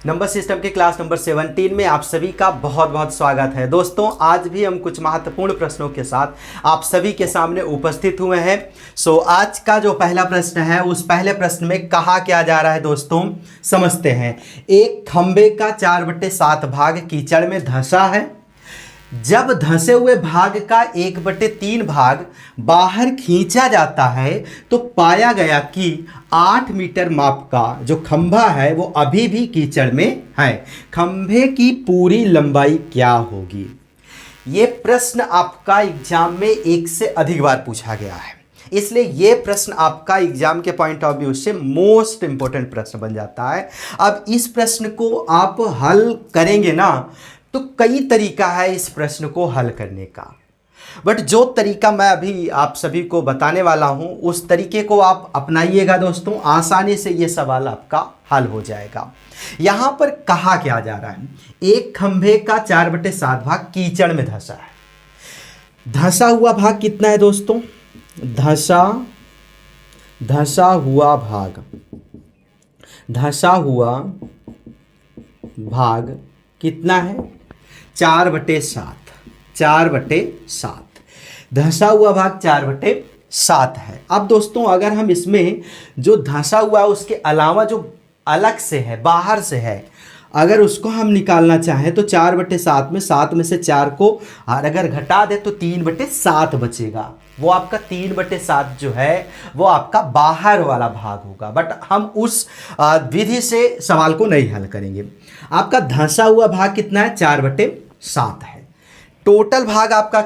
Number system के class number 17 में आप सभी का बहुत बहुत स्वागत है। दोस्तों, आज भी हम कुछ महत्वपूर्ण प्रश्नों के साथ आप सभी के सामने उपस्थित हुए हैं। आज का जो पहला प्रश्न है, उस पहले प्रश्न में कहा क्या जा रहा है दोस्तों, समझते हैं। एक खंबे का 4/7 भाग कीचड़ में धंसा है। जब धंसे हुए भाग का 1/3 भाग बाहर खींचा जाता है तो पाया गया कि 8 मीटर माप का जो खंभा है वो अभी भी कीचड़ में है। खंभे की पूरी लंबाई क्या होगी? ये प्रश्न आपका एग्जाम में एक से अधिक बार पूछा गया है, इसलिए ये प्रश्न आपका एग्जाम के पॉइंट ऑफ व्यू से मोस्ट इंपॉर्टेंट प्रश्न बन जाता है। अब इस प्रश्न को आप हल करेंगे ना, तो कई तरीका है इस प्रश्न को हल करने का, बट जो तरीका मैं अभी आप सभी को बताने वाला हूं उस तरीके को आप अपनाइएगा दोस्तों, आसानी से ये सवाल आपका हल हो जाएगा। यहां पर कहा क्या जा रहा है, एक खंभे का 4/7 भाग कीचड़ में धंसा है। धंसा हुआ भाग कितना है दोस्तों? धंसा हुआ भाग कितना है? 4/7। 4/7 धंसा हुआ भाग 4/7 है। अब दोस्तों, अगर हम इसमें जो धंसा हुआ है उसके अलावा जो अलग से है, बाहर से है, अगर उसको हम निकालना चाहें तो 4/7 में 7 में से 4 को अगर घटा दे तो 3/7 बचेगा। वो आपका 3/7 जो है वो आपका बाहर वाला भाग होगा, बट हम उस विधि से सवाल को नहीं हल करेंगे। आपका धंसा हुआ भाग कितना है? 4/7 है। टोटल भाग आपका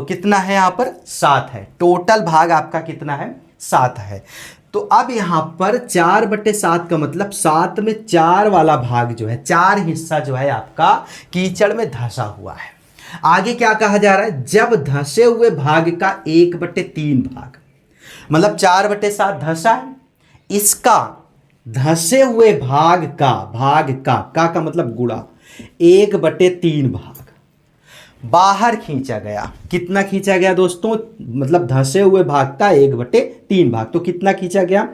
कितना है? यहाँ पर 7 है। टोटल भाग आपका कितना है? 7 है। तो अब यहाँ पर 4/7 का मतलब 7 में 4 वाला भाग जो है, 4 हिस्सा जो है आपका कीचड़ में धंसा हुआ है। आगे क्या कहा जा रहा है? जब धंसे हुए भाग का 1/3 भाग, मतलब 4/7 धंसा है, इसका धंसे हुए भाग का मतलब गुणा 1/3 भाग बाहर खींचा गया। कितना खींचा गया दोस्तों? मतलब धंसे हुए भाग का 1/3 भाग, तो कितना खींचा गया?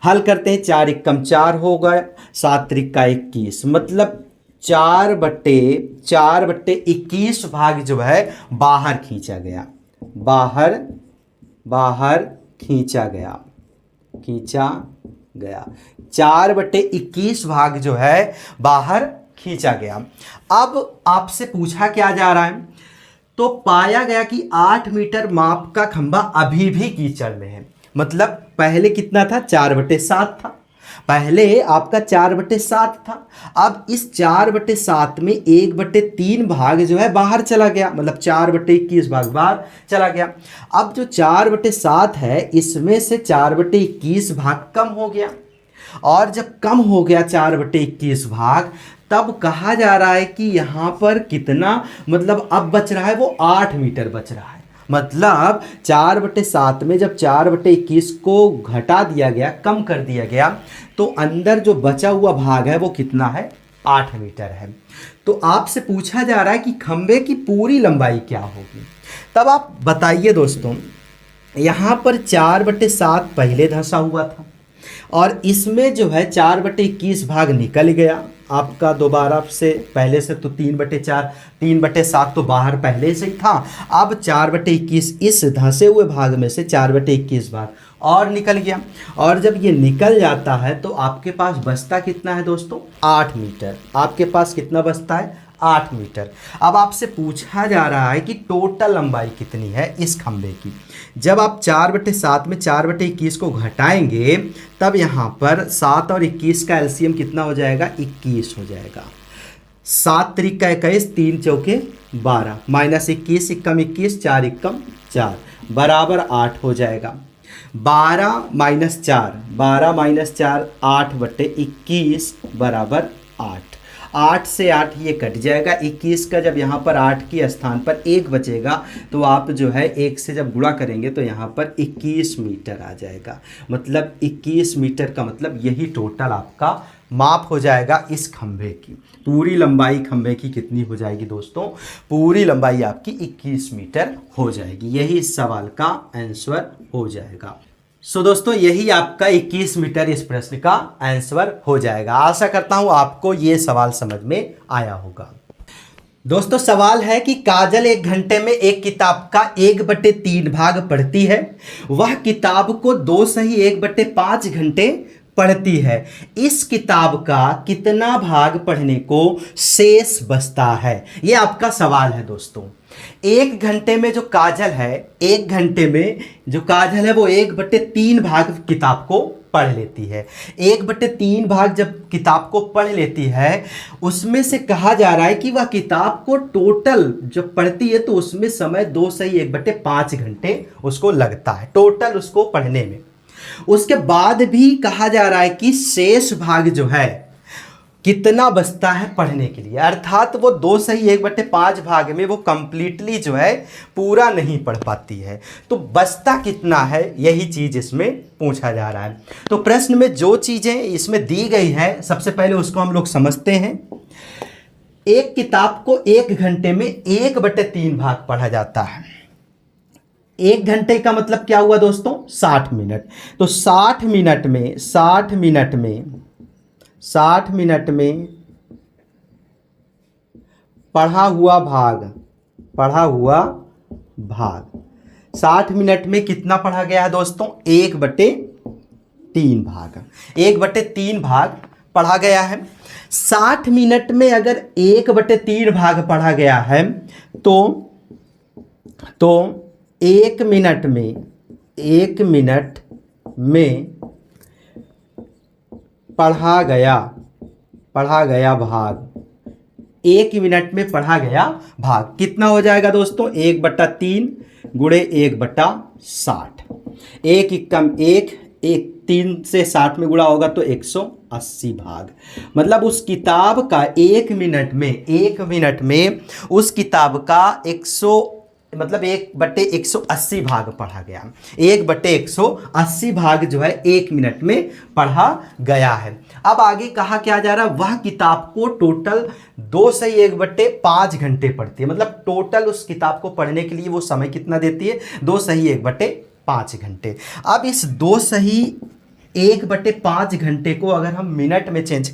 हल करते हैं। 4 एकम 4 हो गया, 7 त्रिका 21, मतलब 4/21 भाग जो है बाहर खींचा गया। बाहर खींचा गया 4/21 भाग जो है बाहर खींचा गया। अब आपसे पूछा क्या जा रहा है, तो पाया गया कि 8 मीटर माप का खंभा अभी भी कीचड़ में है। मतलब पहले कितना था? 4/7 था। पहले आपका 4/7 था। अब इस 4/7 में 1/3 भाग जो है बाहर चला गया, मतलब 4/21 भाग बाहर चला गया। अब जो 4/7 है इसमें से 4/21 भाग कम हो गया, और जब कम हो गया 4/21 भाग, तब कहा जा रहा है कि यहाँ पर कितना, मतलब अब बच रहा है वो 8 मीटर बच रहा है। मतलब 4/7 में जब 4/21 को घटा दिया गया, कम कर दिया गया, तो अंदर जो बचा हुआ भाग है वो कितना है? 8 मीटर है। तो आपसे पूछा जा रहा है कि खंबे की पूरी लंबाई क्या होगी। तब आप बताइए दोस्तों, यहाँ पर 4/7 पहले धंसा हुआ था और इसमें जो है 4/21 भाग निकल गया आपका दोबारा से, पहले से तो 3/4, 3/7 तो बाहर पहले से ही था। अब 4/21 इस धंसे हुए भाग में से 4/21 भाग और निकल गया, और जब ये निकल जाता है तो आपके पास बचता कितना है दोस्तों? 8 मीटर। आपके पास कितना बचता है? 8 मीटर। अब आपसे पूछा जा रहा है कि टोटल लंबाई कितनी है इस खंभे की। जब आप 4/7 में 4/21 को घटाएंगे, तब यहाँ पर 7 और 21 का एलसीएम कितना हो जाएगा? 21 हो जाएगा। 7 त्रिका 21, 3 चौके 12, माइनस 21 एकम 21, 4 एकम 4 बराबर 8 हो जाएगा। 12 माइनस 4 8/21 बराबर 8। 8 से 8 ये कट जाएगा। 21 का जब यहाँ पर 8 के स्थान पर 1 बचेगा, तो आप जो है 1 से जब गुणा करेंगे तो यहाँ पर 21 मीटर आ जाएगा। मतलब 21 मीटर का मतलब यही टोटल आपका माप हो जाएगा इस खंभे की। पूरी लंबाई खंभे की कितनी हो जाएगी दोस्तों? पूरी लंबाई आपकी 21 मीटर हो जाएगी। यही इस सवाल का आंसर हो जाएगा। दोस्तों यही आपका 21 मीटर इस प्रश्न का आंसर हो जाएगा। आशा करता हूं आपको ये सवाल समझ में आया होगा। दोस्तों सवाल है कि काजल 1 घंटे में एक किताब का 1/3 भाग पढ़ती है। वह किताब को 2 सही 1/5 घंटे पढ़ती है। इस किताब का कितना भाग पढ़ने को शेष बचता है? ये आपका सवाल है दोस्तों। 1 घंटे में जो काजल है, 1 घंटे में जो काजल है वो 1/3 भाग किताब को पढ़ लेती है। 1/3 भाग जब किताब को पढ़ लेती है, उसमें से कहा जा रहा है कि वह किताब को टोटल जब पढ़ती है तो उसमें समय 2 सही 1/5 घंटे उसको लगता है टोटल उसको पढ़ने में। उसके बाद भी कहा जा रहा है कि शेष भाग जो है कितना बचता है पढ़ने के लिए, अर्थात वो 2 सही 1/5 भाग में वो कंप्लीटली जो है पूरा नहीं पढ़ पाती है। तो बचता कितना है, यही चीज़ इसमें पूछा जा रहा है। तो प्रश्न में जो चीज़ें इसमें दी गई है सबसे पहले उसको हम लोग समझते हैं। एक किताब को 1 घंटे में 1/3 भाग पढ़ा जाता है। 1 घंटे का मतलब क्या हुआ दोस्तों? 60 मिनट। तो 60 मिनट में पढ़ा हुआ भाग 60 मिनट में कितना पढ़ा गया है दोस्तों? 1/3 भाग। 1/3 भाग पढ़ा गया है। 60 मिनट में अगर 1/3 भाग पढ़ा गया है तो 1 मिनट में पढ़ा गया भाग, 1 मिनट में पढ़ा गया भाग कितना हो जाएगा दोस्तों? 1/3 गुणे 1/60। 1 एकम 1, 3 से 60 में गुणा होगा तो 180 भाग। मतलब उस किताब का 1 मिनट में उस किताब का 1/180 भाग पढ़ा गया। 1/180 भाग जो है 1 मिनट में पढ़ा गया है। अब आगे कहा क्या जा रहा है? वह किताब को टोटल 2 सही 1/5 घंटे पढ़ती है। मतलब टोटल उस किताब को पढ़ने के लिए वो समय कितना देती है? 2 सही 1/5 घंटे। अब इस 2 सही 1/5 घंटे को अगर हम मिनट में चेंज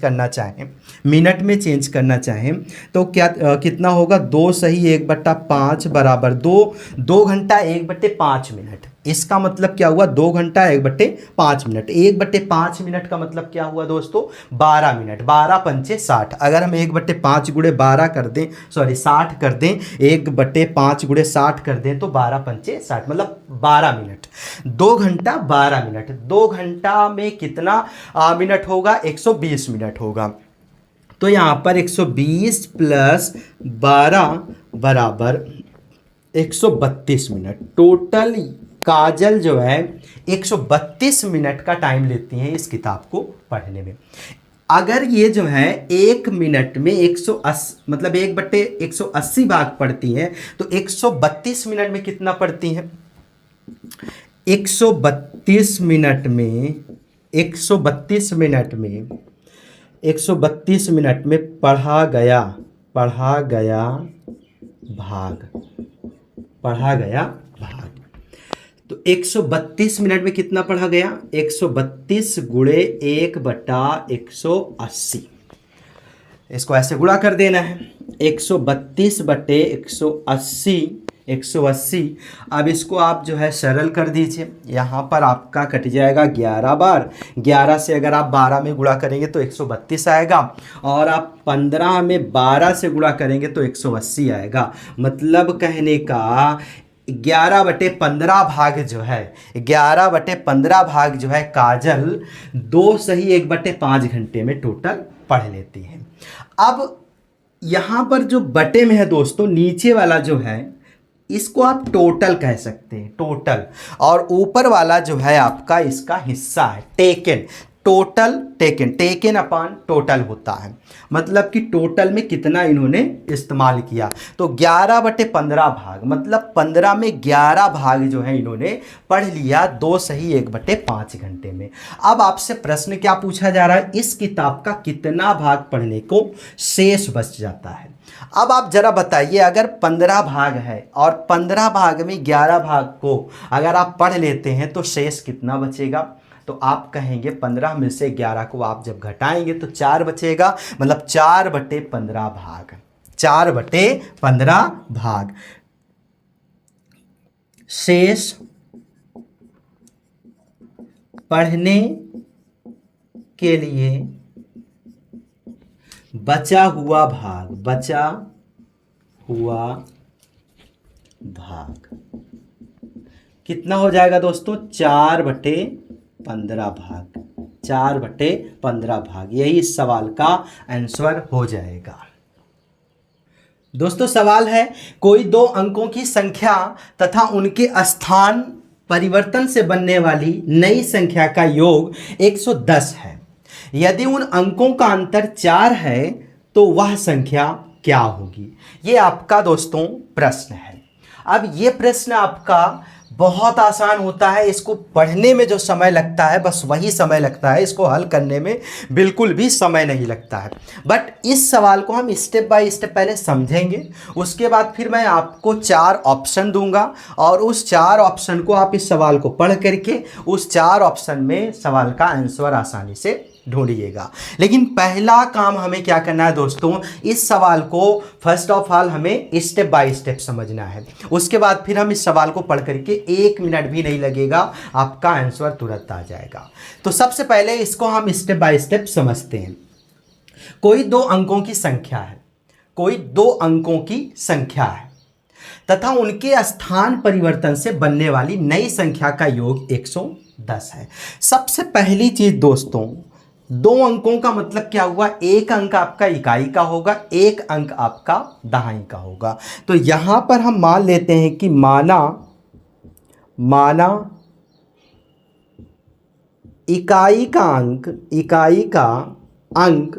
करना चाहें तो क्या कितना होगा? 2 सही 1/5 बराबर 2 घंटा 1/5 मिनट। इसका मतलब क्या हुआ? 2 घंटा 1/5 मिनट। 1/5 मिनट का मतलब क्या हुआ दोस्तों? 12 मिनट। 12 पंचे 60। अगर हम 1/5 गुणे 12 कर दें, 60 कर दें, 1/5 गुणे 60 कर दें तो 12 पंचे 60 मतलब 12 मिनट। 2 घंटा 12 मिनट। 2 घंटा में कितना मिनट होगा? 120 मिनट होगा। तो यहाँ पर 120 प्लस 12 बराबर 132 मिनट। टोटल काजल जो है 132 मिनट का टाइम लेती हैं इस किताब को पढ़ने में। अगर ये जो है 1 मिनट में 180 मतलब 1/180 भाग पढ़ती हैं तो 132 मिनट में कितना पढ़ती हैं? 132 मिनट में पढ़ा गया भाग। तो 132 मिनट में कितना पढ़ा गया? 132 गुणे 1/180। इसको ऐसे गुणा कर देना है। 132/180 180। अब इसको आप जो है सरल कर दीजिए। यहाँ पर आपका कट जाएगा 11 बार। 11 से अगर आप 12 में गुणा करेंगे तो 132 आएगा, और आप 15 में 12 से गुणा करेंगे तो 180 आएगा। मतलब कहने का 11/15 भाग जो है 11/15 भाग जो है काजल 2 सही 1/5 घंटे में टोटल पढ़ लेती है। अब यहाँ पर जो बटे में है दोस्तों, नीचे वाला जो है इसको आप टोटल कह सकते हैं, टोटल, और ऊपर वाला जो है आपका इसका हिस्सा है, टेकन। टोटल टेकन, टेकन अपान टोटल होता है, मतलब कि टोटल में कितना इन्होंने इस्तेमाल किया। तो 11/15 भाग, मतलब 15 में 11 भाग जो है इन्होंने पढ़ लिया 2 सही 1/5 घंटे में। अब आपसे प्रश्न क्या पूछा जा रहा है, इस किताब का कितना भाग पढ़ने को शेष बच जाता है। अब आप जरा बताइए, अगर 15 भाग है और 15 भाग में 11 भाग को अगर आप पढ़ लेते हैं तो शेष कितना बचेगा। तो आप कहेंगे 15 में से 11 को आप जब घटाएंगे तो 4 बचेगा, मतलब 4/15 भाग, 4/15 भाग शेष पढ़ने के लिए बचा हुआ भाग, बचा हुआ भाग कितना हो जाएगा दोस्तों, 4/15 भाग, 4/15 भाग। यही इस सवाल का आंसर हो जाएगा। दोस्तों सवाल है, कोई दो अंकों की संख्या तथा उनके स्थान परिवर्तन से बनने वाली नई संख्या का योग 110 है। यदि उन अंकों का अंतर 4 है तो वह संख्या क्या होगी। ये आपका दोस्तों प्रश्न है। अब ये प्रश्न आपका बहुत आसान होता है, इसको पढ़ने में जो समय लगता है बस वही समय लगता है, इसको हल करने में बिल्कुल भी समय नहीं लगता है। बट इस सवाल को हम स्टेप बाय स्टेप पहले समझेंगे, उसके बाद फिर मैं आपको 4 ऑप्शन दूंगा और उस 4 ऑप्शन को आप इस सवाल को पढ़ करके उस 4 ऑप्शन में सवाल का आंसर आसानी से ढूंढिएगा। लेकिन पहला काम हमें क्या करना है दोस्तों, इस सवाल को फर्स्ट ऑफ ऑल हमें स्टेप बाय स्टेप समझना है। उसके बाद फिर हम इस सवाल को पढ़ करके 1 मिनट भी नहीं लगेगा, आपका आंसर तुरंत आ जाएगा। तो सबसे पहले इसको हम स्टेप बाय स्टेप समझते हैं। कोई 2 अंकों की संख्या है, कोई 2 अंकों की संख्या है तथा उनके स्थान परिवर्तन से बनने वाली नई संख्या का योग 110 है। सबसे पहली चीज दोस्तों, 2 अंकों का मतलब क्या हुआ, एक अंक आपका इकाई का होगा, एक अंक आपका दहाई का होगा। तो यहां पर हम मान लेते हैं कि माना इकाई का अंक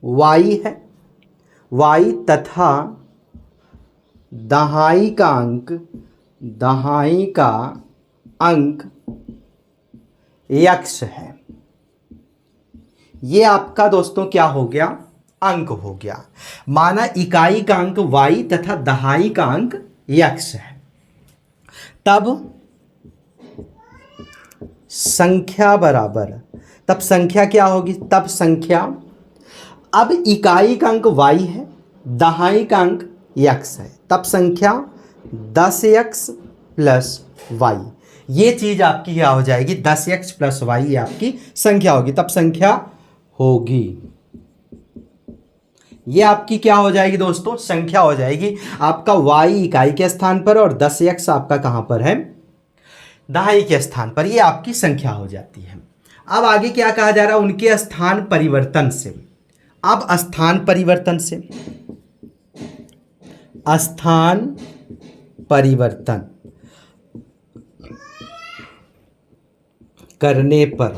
y है, y तथा दहाई का अंक x है। ये आपका दोस्तों क्या हो गया, अंक हो गया। माना इकाई का अंक y तथा दहाई का अंक x है, तब संख्या बराबर, तब संख्या क्या होगी, तब संख्या, अब इकाई का अंक y है, दहाई का अंक x है, तब संख्या 10x प्लस y। ये चीज आपकी क्या हो जाएगी, 10x प्लस y ये आपकी संख्या होगी, तब संख्या होगी। ये आपकी क्या हो जाएगी दोस्तों, संख्या हो जाएगी। आपका y इकाई के स्थान पर और 10x आपका कहां पर है, दहाई के स्थान पर, ये आपकी संख्या हो जाती है। अब आगे क्या कहा जा रहा है, उनके स्थान परिवर्तन से। अब स्थान परिवर्तन करने पर,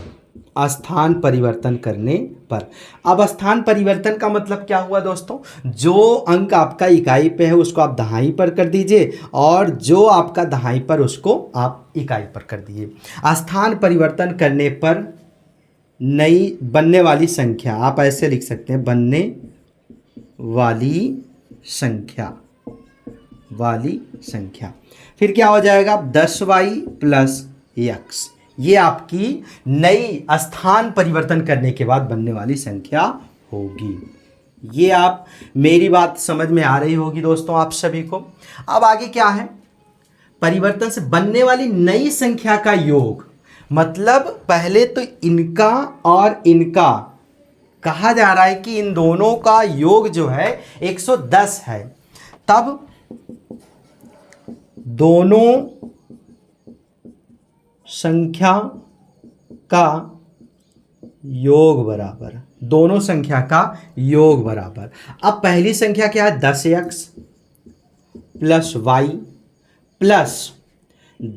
स्थान परिवर्तन करने पर, अब स्थान परिवर्तन का मतलब क्या हुआ दोस्तों, जो अंक आपका इकाई पे है उसको आप दहाई पर कर दीजिए और जो आपका दहाई पर उसको आप इकाई पर कर दीजिए। स्थान परिवर्तन करने पर नई बनने वाली संख्या, आप ऐसे लिख सकते हैं, बनने वाली संख्या, फिर क्या हो जाएगा, 10y प्लस x। ये आपकी नई स्थान परिवर्तन करने के बाद बनने वाली संख्या होगी। ये आप, मेरी बात समझ में आ रही होगी दोस्तों आप सभी को। अब आगे क्या है, परिवर्तन से बनने वाली नई संख्या का योग, मतलब पहले तो इनका और इनका कहा जा रहा है कि इन दोनों का योग जो है 110 है, तब दोनों संख्या का योग बराबर, दोनों संख्या का योग बराबर। अब पहली संख्या क्या है, 10x plus y plus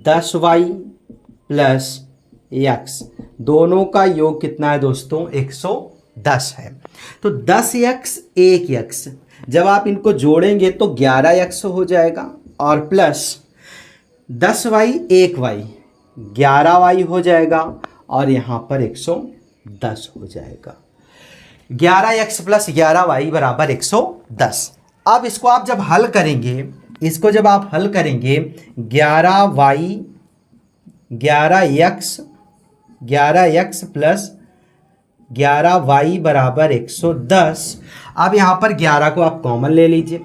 10y plus x, दोनों का योग कितना है दोस्तों 110 है। तो 10 यक्स 1 यक्स, जब आप इनको जोड़ेंगे तो 11 यक्स हो जाएगा और प्लस 10 वाई 1 वाई 11 वाई हो जाएगा और यहाँ पर 110 हो जाएगा। 11 यक्स प्लस 11 वाई बराबर 110। अब इसको आप जब हल करेंगे, इसको जब आप हल करेंगे 11 वाई 11 यक्स प्लस 11 वाई बराबर 110। अब यहाँ पर 11 को आप कॉमन ले लीजिए,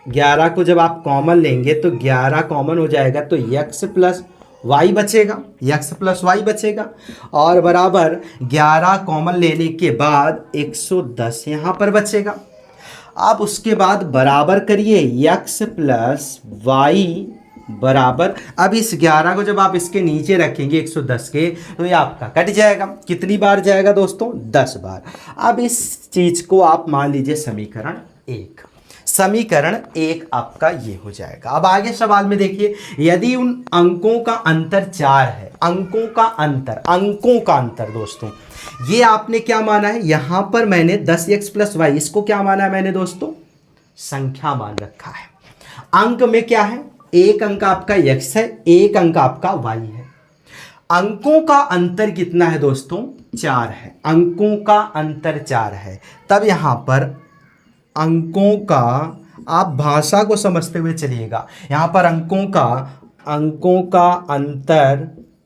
11 को जब आप कॉमन लेंगे तो 11 कॉमन हो जाएगा तो यक्स प्लस वाई बचेगा, यक्स प्लस वाई बचेगा और बराबर 11 कॉमन लेने के बाद 110 यहाँ पर बचेगा। अब उसके बाद बराबर करिए यक्स प्लस वाई बराबर, अब इस 11 को जब आप इसके नीचे रखेंगे 110 के तो ये आपका कट जाएगा। कितनी बार जाएगा दोस्तों 10 बार। अब इस चीज को आप मान लीजिए समीकरण 1, समीकरण 1 आपका ये हो जाएगा। अब आगे सवाल में देखिए, यदि उन अंकों का अंतर 4 है, अंकों का अंतर दोस्तों, ये आपने क्या माना है, यहां पर मैंने 10x प्लस वाई, इसको क्या माना है मैंने दोस्तों, संख्या मान रखा है। अंक में क्या है, एक अंक आपका x है, एक अंक आपका y है। अंकों का अंतर कितना है दोस्तों 4 है, अंकों का अंतर 4 है। तब यहां पर अंकों का, आप भाषा को समझते हुए चलिएगा, यहां पर अंकों का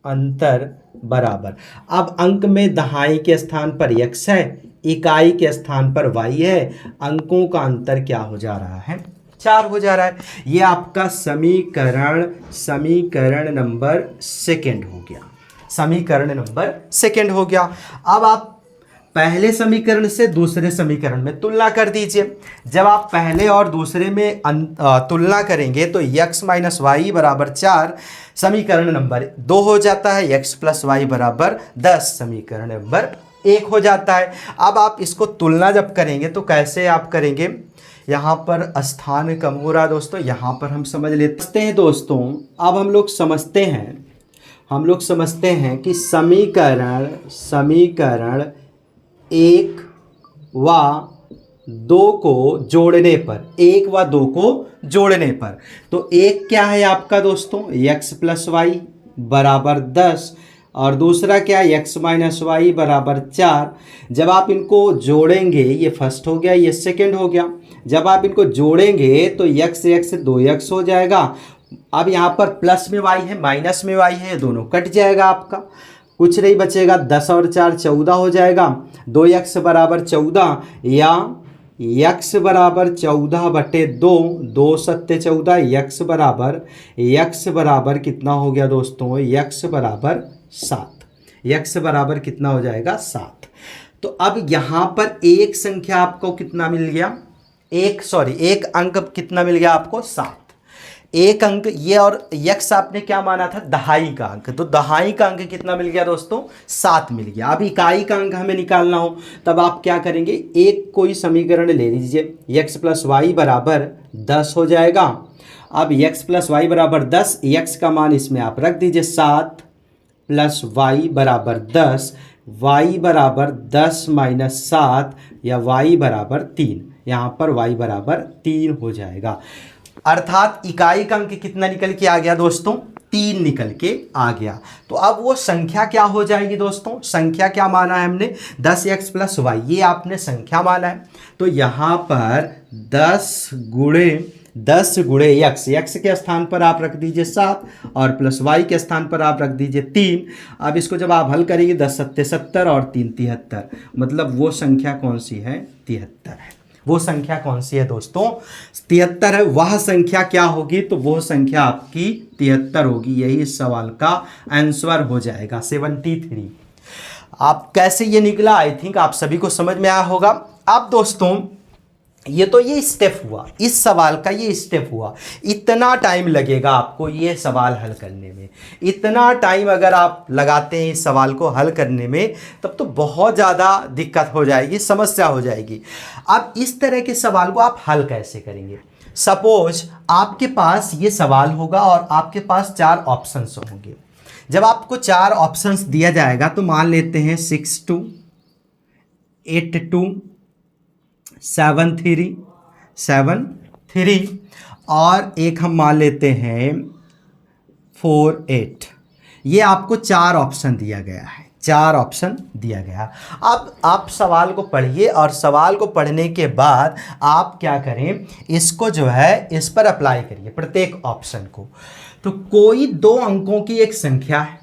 अंतर बराबर, अब अंक में दहाई के स्थान पर x है, इकाई के स्थान पर y है, अंकों का अंतर क्या हो जा रहा है 4 हो जा रहा है। ये आपका समीकरण नंबर सेकंड हो गया, समीकरण नंबर सेकंड हो गया। अब आप पहले समीकरण से दूसरे समीकरण में तुलना कर दीजिए। जब आप पहले और दूसरे में तुलना करेंगे तो x माइनस वाई बराबर 4 समीकरण नंबर 2 हो जाता है, x प्लस वाई बराबर 10 समीकरण नंबर 1 हो जाता है। अब आप इसको तुलना जब करेंगे तो कैसे आप करेंगे, यहाँ पर स्थान कम हो रहा दोस्तों, यहाँ पर हम समझ लेते हैं दोस्तों। अब हम लोग समझते हैं कि समीकरण 1 व 2 को जोड़ने पर, 1 व 2 को जोड़ने पर, तो एक क्या है आपका दोस्तों x प्लस वाई बराबर 10 और दूसरा क्या है x माइनस वाई बराबर 4। जब आप इनको जोड़ेंगे, ये फर्स्ट हो गया, ये सेकंड हो गया, जब आप इनको जोड़ेंगे तो x 2x हो जाएगा। अब यहाँ पर प्लस में y है, माइनस में y है, दोनों कट जाएगा, आपका कुछ नहीं बचेगा, 10 और 4 14 हो जाएगा, 2x बराबर 14 या x बराबर 14 बटे 2, 2 सत्ते 14, x बराबर कितना हो गया दोस्तों, x बराबर 7, x बराबर कितना हो जाएगा 7। तो अब यहाँ पर एक संख्या आपको कितना मिल गया, एक अंक कितना मिल गया आपको 7, एक अंक ये, और x आपने क्या माना था दहाई का अंक, तो दहाई का अंक कितना मिल गया दोस्तों 7 मिल गया। अब इकाई का अंक हमें निकालना हो तब आप क्या करेंगे, एक कोई समीकरण ले लीजिए, x प्लस वाई बराबर 10 हो जाएगा। अब x प्लस वाई बराबर 10, x का मान इसमें आप रख दीजिए 7 प्लस वाई बराबर 10, y बराबर 10 माइनस 7 या y बराबर 3, यहाँ पर y बराबर 3 हो जाएगा। अर्थात इकाई का अंक कितना निकल के आ गया दोस्तों, 3 निकल के आ गया। तो अब वो संख्या क्या हो जाएगी दोस्तों, संख्या क्या माना है हमने 10x प्लस वाई, ये आपने संख्या माना है। तो यहाँ पर 10 गुणे x के स्थान पर आप रख दीजिए 7 और प्लस y के स्थान पर आप रख दीजिए 3। अब इसको जब आप हल करेंगे 10 सत्ते 70 और 3 73, मतलब वो संख्या कौन सी है 73 है। वो संख्या कौन सी है दोस्तों 73 है। वह संख्या क्या होगी, तो वो संख्या आपकी 73 होगी। यही इस सवाल का आंसर हो जाएगा 73। आप कैसे ये निकला, आई थिंक आप सभी को समझ में आया होगा। अब दोस्तों ये स्टेप हुआ, इस सवाल का ये स्टेप हुआ, इतना टाइम लगेगा आपको ये सवाल हल करने में। इतना टाइम अगर आप लगाते हैं इस सवाल को हल करने में तब तो बहुत ज़्यादा दिक्कत हो जाएगी, समस्या हो जाएगी। अब इस तरह के सवाल को आप हल कैसे करेंगे, सपोज आपके पास ये सवाल होगा और आपके पास 4 ऑप्शंस होंगे। जब आपको 4 ऑप्शंस दिया जाएगा तो मान लेते हैं 62, 82, 73, 73 और एक हम मान लेते हैं 48। ये आपको 4 ऑप्शन दिया गया है, 4 ऑप्शन दिया गया। अब आप सवाल को पढ़िए और सवाल को पढ़ने के बाद आप क्या करें, इसको जो है इस पर अप्लाई करिए प्रत्येक ऑप्शन को। तो कोई 2 अंकों की एक संख्या है,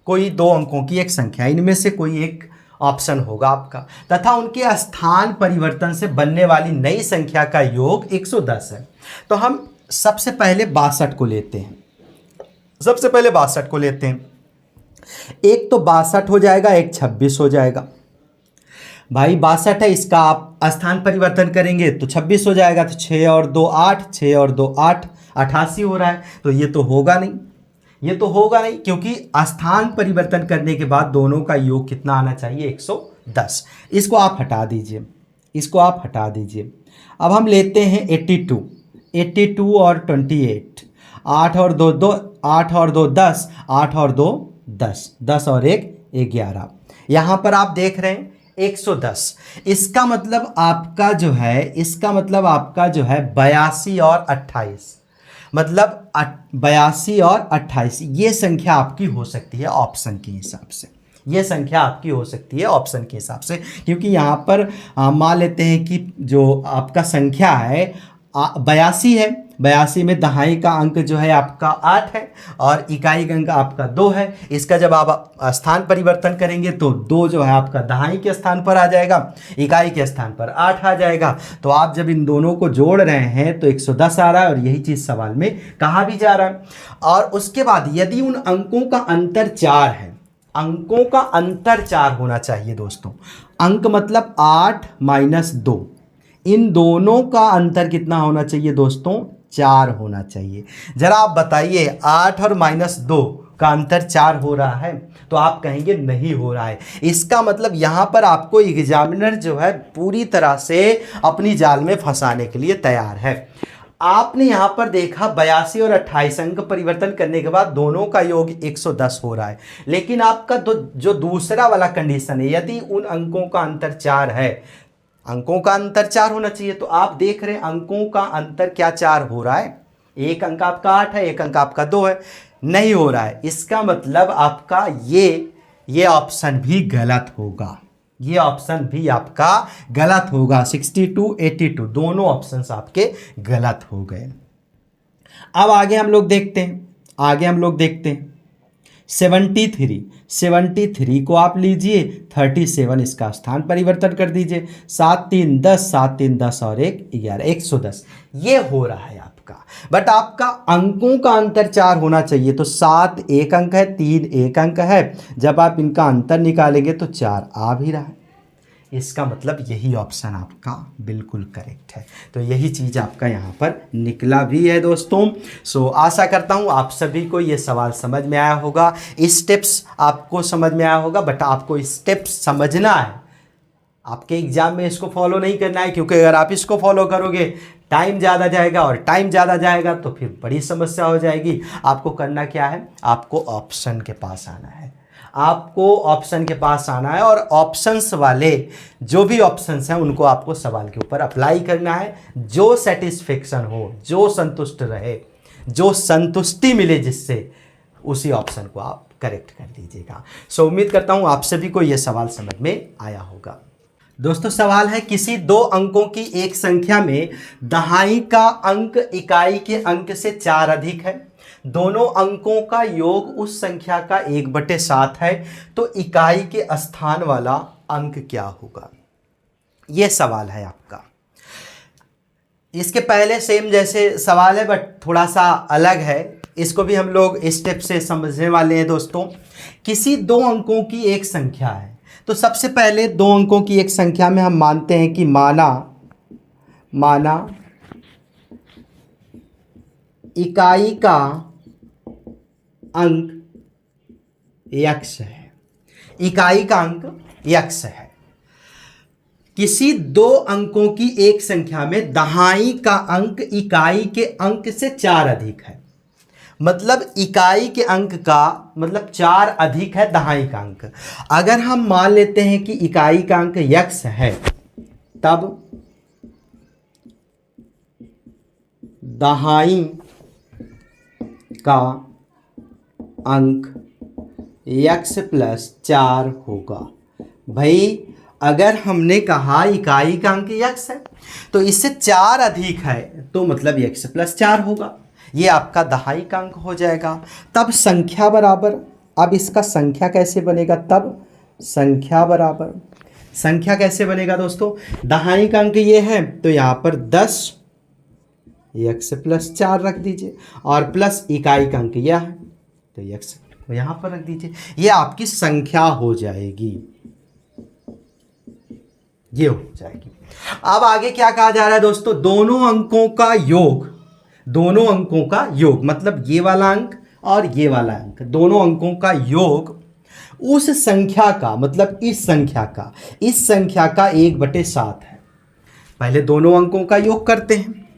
कोई 2 अंकों की एक संख्या, इनमें से कोई एक ऑप्शन होगा आपका, तथा उनके स्थान परिवर्तन से बनने वाली नई संख्या का योग 110 है। तो हम सबसे पहले 62 को लेते हैं, सबसे पहले 62 को लेते हैं। एक तो 62 हो जाएगा, एक 26 हो जाएगा। भाई 62 है, इसका आप स्थान परिवर्तन करेंगे तो 26 हो जाएगा। तो 6 और 2 8, 6 और 2 8, 88 हो रहा है। तो ये तो होगा नहीं, ये तो होगा नहीं, क्योंकि स्थान परिवर्तन करने के बाद दोनों का योग कितना आना चाहिए, 110। इसको आप हटा दीजिए, इसको आप हटा दीजिए। अब हम लेते हैं 82, 82 और 28, 8 और 2 2, 8 और 2 10, 8 और 2 10, 10 और 1 11। यहाँ पर आप देख रहे हैं 110। इसका मतलब आपका जो है, इसका मतलब आपका जो है 82 और 28, मतलब 82 और 28 ये संख्या आपकी हो सकती है ऑप्शन के हिसाब से, ये संख्या आपकी हो सकती है ऑप्शन के हिसाब से। क्योंकि यहाँ पर मान लेते हैं कि जो आपका संख्या है 82 है, 82 में दहाई का अंक जो है आपका 8 है और इकाई का अंक आपका 2 है। इसका जब आप स्थान परिवर्तन करेंगे तो 2 जो है आपका दहाई के स्थान पर आ जाएगा, इकाई के स्थान पर 8 आ जाएगा। तो आप जब इन दोनों को जोड़ रहे हैं तो 110 आ रहा है, और यही चीज़ सवाल में कहा भी जा रहा है। और उसके बाद यदि उन अंकों का अंतर 4 है, अंकों का अंतर 4 होना चाहिए दोस्तों। अंक मतलब 8 - 2, इन दोनों का अंतर कितना होना चाहिए दोस्तों, 4 होना चाहिए। जरा आप बताइए 8 और -2 का अंतर 4 हो रहा है? तो आप कहेंगे नहीं हो रहा है। इसका मतलब यहाँ पर आपको एग्जामिनर जो है पूरी तरह से अपनी जाल में फंसाने के लिए तैयार है। आपने यहाँ पर देखा 82 और 28 अंक परिवर्तन करने के बाद दोनों का योग 110 हो रहा है, लेकिन आपका जो दूसरा वाला कंडीशन है, यदि उन अंकों का अंतर 4 है, अंकों का अंतर 4 होना चाहिए। तो आप देख रहे हैं अंकों का अंतर क्या 4 हो रहा है? एक अंक आपका 8 है, एक अंक आपका 2 है, नहीं हो रहा है। इसका मतलब आपका ये ऑप्शन भी गलत होगा, ये ऑप्शन भी आपका गलत होगा। 62 82 दोनों ऑप्शंस आपके गलत हो गए। अब आगे हम लोग देखते हैं, आगे हम लोग देखते हैं 73 को आप लीजिए, 37 इसका स्थान परिवर्तन कर दीजिए, 7 3 10, 7 3 10 और 1 11, 110 ये हो रहा है आपका। बट आपका अंकों का अंतर 4 होना चाहिए। तो 7 एक अंक है, 3 एक अंक है, जब आप इनका अंतर निकालेंगे तो 4 आ भी रहा है। इसका मतलब यही ऑप्शन आपका बिल्कुल करेक्ट है। तो यही चीज़ आपका यहाँ पर निकला भी है दोस्तों। सो आशा करता हूँ आप सभी को ये सवाल समझ में आया होगा, स्टेप्स आपको समझ में आया होगा। बट आपको स्टेप्स समझना है, आपके एग्जाम में इसको फॉलो नहीं करना है, क्योंकि अगर आप इसको फॉलो करोगे टाइम ज़्यादा जाएगा, और टाइम ज़्यादा जाएगा तो फिर बड़ी समस्या हो जाएगी। आपको करना क्या है, आपको ऑप्शन के पास आना है, आपको ऑप्शन के पास आना है, और ऑप्शंस वाले जो भी ऑप्शंस हैं उनको आपको सवाल के ऊपर अप्लाई करना है। जो सेटिस्फेक्शन हो, जो संतुष्ट रहे, जो संतुष्टि मिले जिससे, उसी ऑप्शन को आप करेक्ट कर दीजिएगा। सो उम्मीद करता हूँ आप सभी को यह सवाल समझ में आया होगा। दोस्तों सवाल है, किसी 2 अंकों की एक संख्या में दहाई का अंक इकाई के अंक से 4 अधिक है, दोनों अंकों का योग उस संख्या का 1/7 है, तो इकाई के स्थान वाला अंक क्या होगा? यह सवाल है आपका। इसके पहले सेम जैसे सवाल है बट थोड़ा सा अलग है, इसको भी हम लोग स्टेप से समझने वाले हैं दोस्तों। किसी 2 अंकों की एक संख्या है, तो सबसे पहले 2 अंकों की एक संख्या में हम मानते हैं कि माना इकाई का अंक x है, इकाई का अंक x है। किसी 2 अंकों की एक संख्या में दहाई का अंक इकाई के अंक से 4 अधिक है। मतलब इकाई के अंक का मतलब 4 अधिक है दहाई का अंक। अगर हम मान लेते हैं कि इकाई का अंक x है, तब दहाई का अंक x प्लस 4 होगा। भाई अगर हमने कहा इकाई का अंक x है तो इससे 4 अधिक है तो मतलब x प्लस 4 होगा, ये आपका दहाई का अंक हो जाएगा। तब संख्या बराबर, अब इसका संख्या कैसे बनेगा, तब संख्या बराबर, संख्या कैसे बनेगा दोस्तों, दहाई का अंक ये है तो यहाँ पर 10 x प्लस 4 रख दीजिए और प्लस इकाई का अंक यह है तो x यहाँ पर रख दीजिए, ये आपकी संख्या हो जाएगी, ये हो जाएगी। अब आगे क्या कहा जा रहा है दोस्तों, दोनों अंकों का योग, दोनों अंकों का योग मतलब ये वाला अंक और ये वाला अंक, दोनों अंकों का योग उस संख्या का मतलब इस संख्या का 1/7 है। पहले दोनों अंकों का योग करते हैं।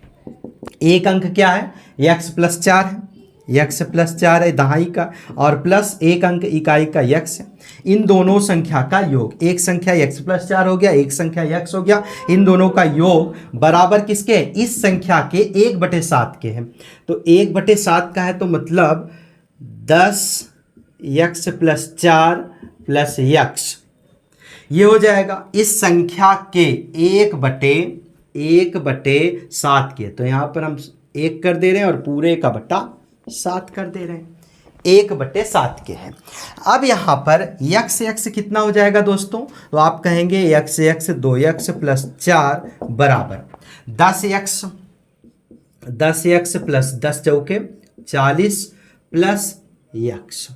एक अंक क्या है, x प्लस 4 है, x प्लस 4 है दहाई का, और प्लस एक अंक इकाई का x है। इन दोनों संख्या का योग, एक संख्या x प्लस 4 हो गया, एक संख्या x हो गया, इन दोनों का योग बराबर किसके, इस संख्या के 1/7 के हैं। तो 1/7 का है तो मतलब 10x प्लस 4 प्लस x, ये हो जाएगा इस संख्या के 1/7 के। तो यहाँ पर हम 1 कर दे रहे हैं और पूरे का बटा 7 कर दे रहे हैं, 1/7 के हैं। अब यहाँ पर x कितना हो जाएगा दोस्तों, तो आप कहेंगे x 2x प्लस 4 बराबर 10x प्लस 10 चौके 40 प्लस x,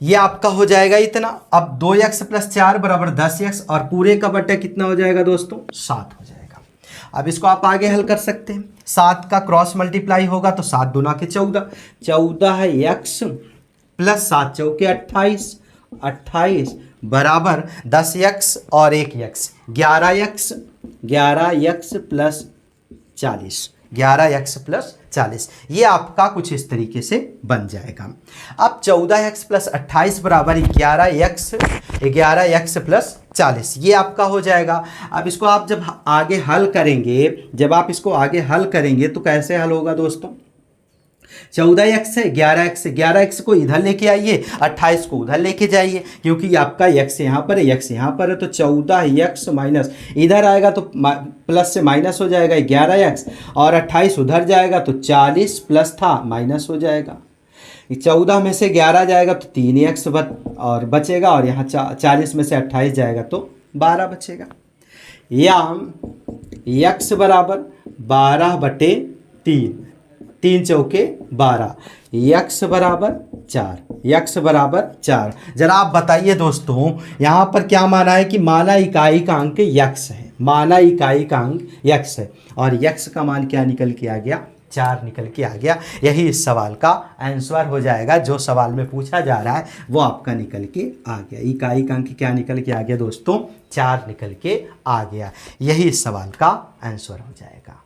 ये आपका हो जाएगा इतना। अब 2x प्लस 4 बराबर 10x और पूरे का बटा कितना हो जाएगा दोस्तों, 7 हो जाएगा। अब इसको आप आगे हल कर सकते हैं, 7 का क्रॉस मल्टीप्लाई होगा तो 7 दूना के 14 है x प्लस 7 चौके 28 बराबर 10x और 1x 11x प्लस 40, ये आपका कुछ इस तरीके से बन जाएगा। अब 14x प्लस 28 बराबर 11x प्लस 40, ये आपका हो जाएगा। अब इसको आप जब आगे हल करेंगे, जब आप इसको आगे हल करेंगे तो कैसे हल होगा दोस्तों, 14x है 11x को इधर लेके आइए, 28 को उधर लेके जाइए, क्योंकि आपका x यहाँ पर है, x यहाँ पर है, तो 14x माइनस इधर आएगा तो प्लस से माइनस हो जाएगा 11x, और 28 उधर जाएगा तो 40 प्लस था माइनस हो जाएगा। 14 में से 11 जाएगा तो 3x और बचेगा, और यहाँ 40 में से 28 जाएगा तो 12 बचेगा, या x बराबर 12/3, 3 चौके 12, x बराबर 4। जरा आप बताइए दोस्तों, यहाँ पर क्या माना है कि माना इकाई का अंक x है, माना इकाई का अंक x है, और x का मान क्या निकल के आ गया, 4 निकल के आ गया। यही इस सवाल का आंसर हो जाएगा, जो सवाल में पूछा जा रहा है वो आपका निकल के आ गया। इकाई का अंक क्या निकल के आ गया दोस्तों, 4 निकल के आ गया। यही इस सवाल का आंसर हो जाएगा।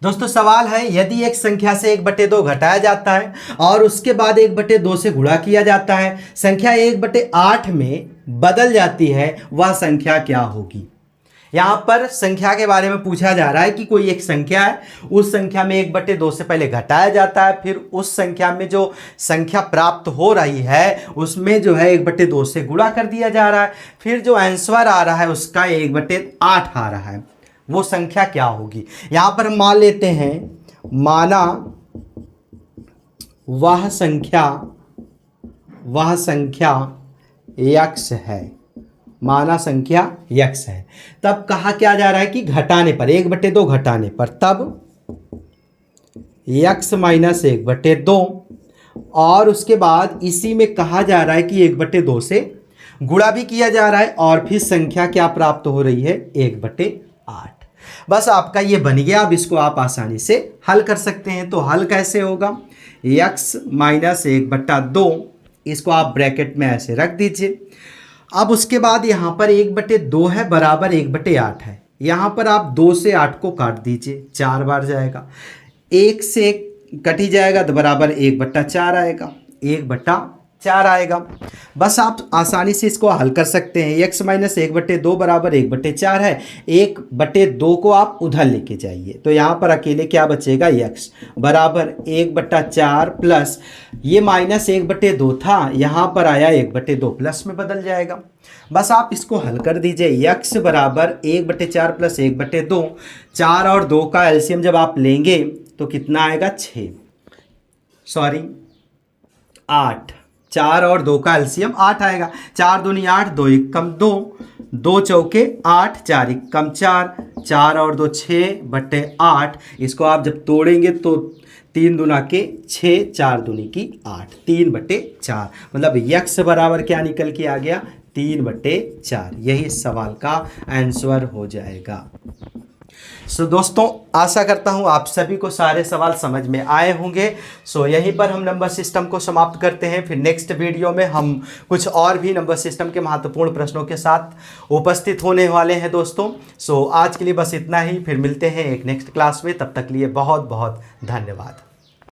दोस्तों सवाल है, यदि एक संख्या से 1/2 घटाया जाता है और उसके बाद 1/2 से गुणा किया जाता है, संख्या 1/8 में बदल जाती है, वह संख्या क्या होगी। यहाँ पर संख्या के बारे में पूछा जा रहा है कि कोई एक संख्या है, उस संख्या में 1/2 से पहले घटाया जाता है, फिर उस संख्या में जो संख्या प्राप्त हो रही है उसमें जो है 1/2 से गुणा कर दिया जा रहा है, फिर जो आंसर आ रहा है उसका 1/8 आ रहा है, वो संख्या क्या होगी। यहाँ पर हम मान लेते हैं, माना वह संख्या x है, माना संख्या x है, तब कहा क्या जा रहा है कि घटाने पर 1/2 घटाने पर, तब x माइनस 1/2, और उसके बाद इसी में कहा जा रहा है कि 1/2 से गुणा भी किया जा रहा है, और फिर संख्या क्या प्राप्त हो रही है, 1/8। बस आपका ये बन गया। अब इसको आप आसानी से हल कर सकते हैं। तो हल कैसे होगा, x माइनस 1/2, इसको आप ब्रैकेट में ऐसे रख दीजिए। अब उसके बाद यहाँ पर 1/2 है बराबर 1/8 है, यहाँ पर आप 2 से 8 को काट दीजिए, 4 बार जाएगा। 1 से कट ही जाएगा तो बराबर 1/4 आएगा, 1/4 आएगा। बस आप आसानी से इसको हल कर सकते हैं। x माइनस 1/2 बराबर 1/4 है, 1/2 को आप उधर लेके जाइए तो यहाँ पर अकेले क्या बचेगा, x बराबर 1/4 प्लस ये माइनस 1/2 था, यहाँ पर आया 1/2 प्लस में बदल जाएगा। बस आप इसको हल कर दीजिए। x बराबर 1/4 प्लस 1/2, 4 और 2 का एलसीएम जब आप लेंगे तो कितना आएगा, 8। 4 और 2 का एलसीएम 8 आएगा। 4 दूनी 8, 2 1 कम 2, 2 चौके 8, 4 1 कम 4, 4 और 2 6/8। इसको आप जब तोड़ेंगे तो 3 दूना के 6, 4 दूनी की 8, 3/4। मतलब x बराबर क्या निकल के आ गया, 3/4। यही इस सवाल का आंसर हो जाएगा। दोस्तों आशा करता हूँ आप सभी को सारे सवाल समझ में आए होंगे। यहीं पर हम नंबर सिस्टम को समाप्त करते हैं। फिर नेक्स्ट वीडियो में हम कुछ और भी नंबर सिस्टम के महत्वपूर्ण प्रश्नों के साथ उपस्थित होने वाले हैं दोस्तों। आज के लिए बस इतना ही, फिर मिलते हैं एक नेक्स्ट क्लास में। तब तक लिए बहुत बहुत धन्यवाद।